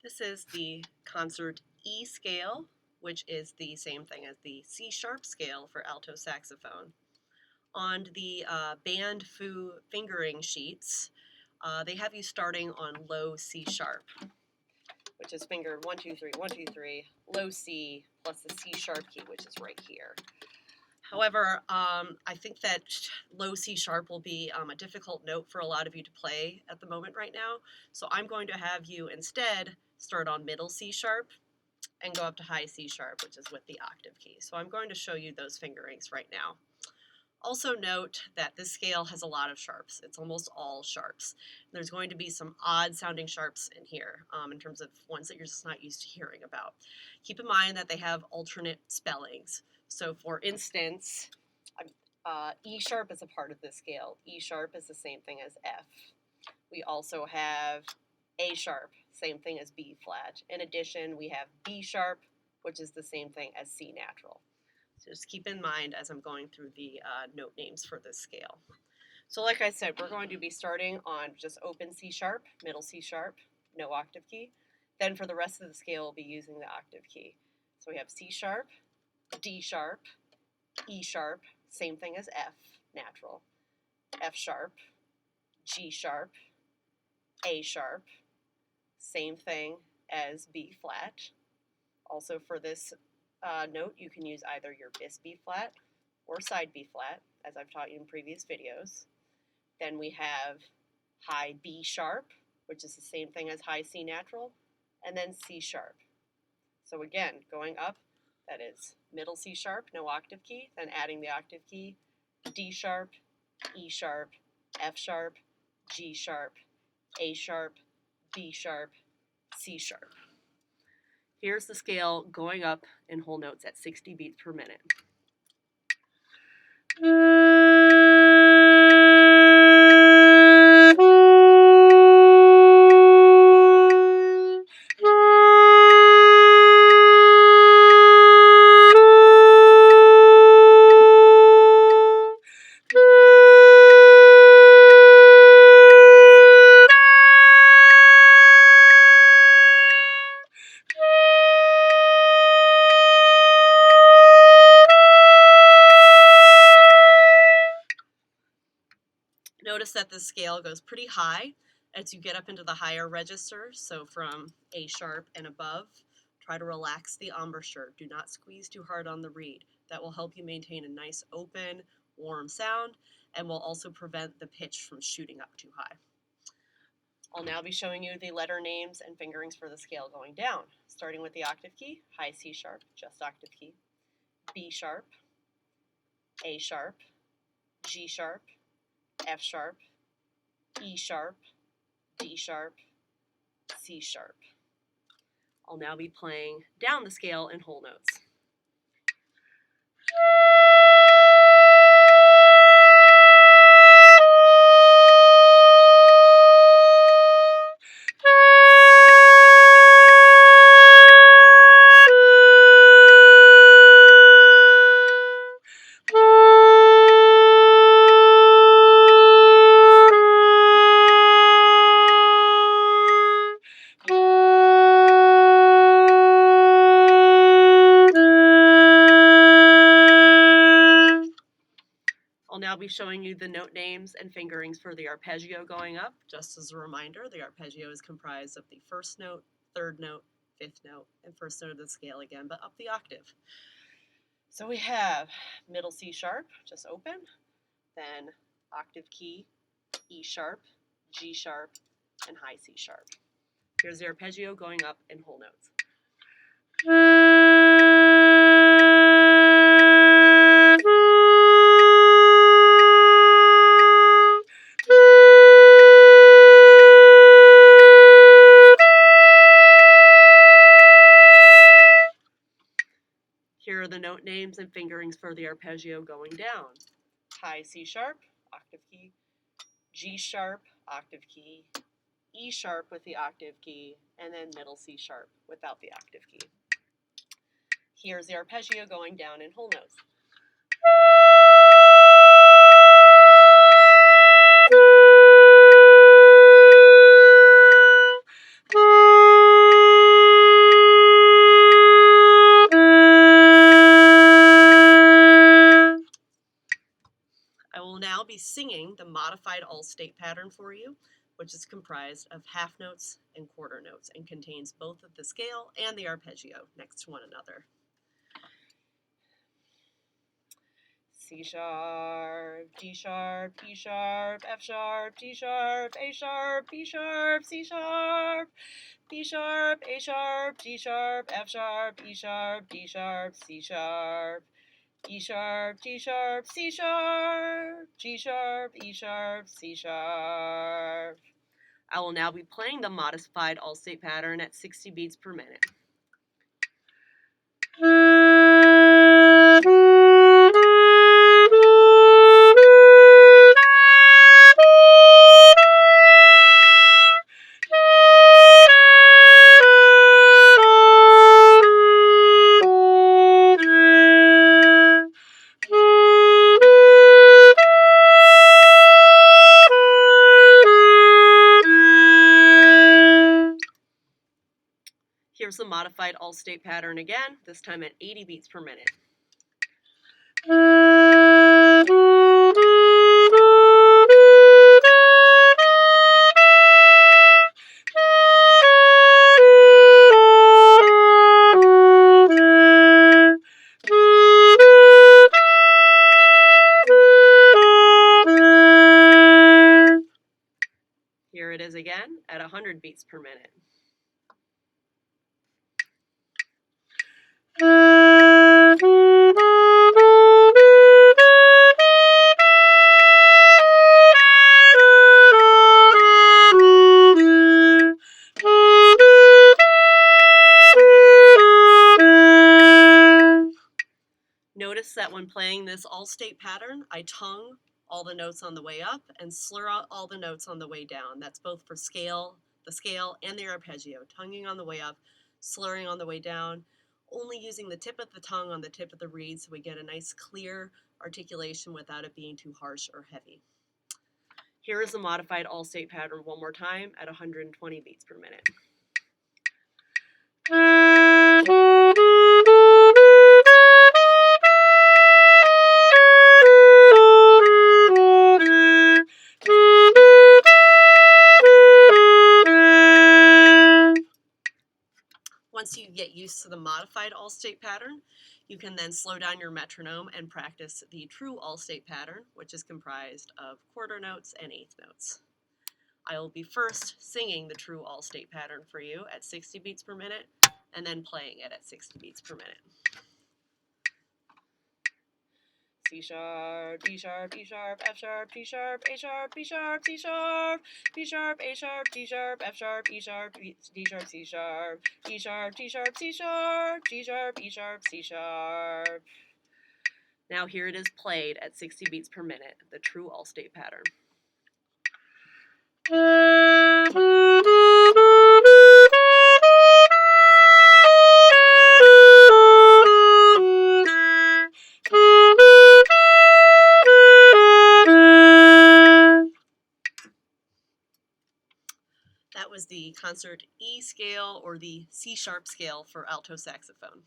This is the concert E scale, which is the same thing as the C sharp scale for alto saxophone. On the band fingering sheets, they have you starting on low C sharp, which is fingered 1, 2, 3, 1, 2, 3, low C plus the C sharp key, which is right here. However, I think that low C sharp will be a difficult note for a lot of you to play at the moment right now. So I'm going to have you instead start on middle C sharp and go up to high C sharp, which is with the octave key. So I'm going to show you those fingerings right now. Also note that this scale has a lot of sharps. It's almost all sharps. There's going to be some odd sounding sharps in here in terms of ones that you're just not used to hearing about. Keep in mind that they have alternate spellings. So for instance, E sharp is a part of this scale. E sharp is the same thing as F. We also have A sharp, same thing as B flat. In addition, we have B sharp, which is the same thing as C natural. So just keep in mind as I'm going through the note names for this scale. So like I said, we're going to be starting on just open C sharp, middle C sharp, no octave key. Then for the rest of the scale, we'll be using the octave key. So we have C sharp, D sharp, E sharp, same thing as F, natural, F sharp, G sharp, A sharp, same thing as B flat. Also for this note, you can use either your bis B flat or side B flat, as I've taught you in previous videos. Then we have high B sharp, which is the same thing as high C natural, and then C sharp. So again, going up, that is middle C sharp, no octave key, then adding the octave key, D sharp, E sharp, F sharp, G sharp, A sharp, B sharp, C sharp. Here's the scale going up in whole notes at 60 beats per minute. Notice that the scale goes pretty high as you get up into the higher registers, so from A sharp and above. Try to relax the embouchure. Do not squeeze too hard on the reed. That will help you maintain a nice open, warm sound and will also prevent the pitch from shooting up too high. I'll now be showing you the letter names and fingerings for the scale going down, starting with the octave key, high C sharp, just octave key, B sharp, A sharp, G sharp, F sharp, E sharp, D sharp, C sharp. I'll now be playing down the scale in whole notes. I'll now be showing you the note names and fingerings for the arpeggio going up. Just as a reminder, the arpeggio is comprised of the first note, third note, fifth note, and first note of the scale again, but up the octave. So we have middle C sharp, just open, then octave key, E sharp, G sharp, and high C sharp. Here's the arpeggio going up in whole notes. Here are the note names and fingerings for the arpeggio going down. High C sharp, octave key, G sharp, octave key, E sharp with the octave key, and then middle C sharp without the octave key. Here's the arpeggio going down in whole notes. all-state pattern for you, which is comprised of half notes and quarter notes and contains both of the scale and the arpeggio next to one another. C sharp, G sharp, E sharp, F sharp, G sharp, A sharp, B sharp, C sharp, B sharp, A sharp, G sharp, F sharp, E sharp, D sharp, C sharp, E sharp, G sharp, C sharp, G sharp, E sharp, C sharp. I will now be playing the modified all-state pattern at 60 beats per minute. Here's the modified all-state pattern again, this time at 80 beats per minute. Here it is again at 100 beats per minute. Notice that when playing this all-state pattern, I tongue all the notes on the way up and slur out all the notes on the way down. That's both for the scale and the arpeggio. Tonguing on the way up, slurring on the way down, only using the tip of the tongue on the tip of the reed so we get a nice clear articulation without it being too harsh or heavy. Here is the modified all-state pattern one more time at 120 beats per minute. Once you get used to the modified all-state pattern, you can then slow down your metronome and practice the true all-state pattern, which is comprised of quarter notes and eighth notes. I will be first singing the true all-state pattern for you at 60 beats per minute, and then playing it at 60 beats per minute. C sharp, D sharp, E sharp, F sharp, G sharp, A sharp, B sharp, C sharp, B sharp, A sharp, G sharp, F sharp, E sharp, D sharp, C sharp, E sharp, G sharp, C sharp, G sharp, E sharp, C sharp. Now here it is played at 60 beats per minute, the true all-state pattern. That was the concert E scale or the C sharp scale for alto saxophone.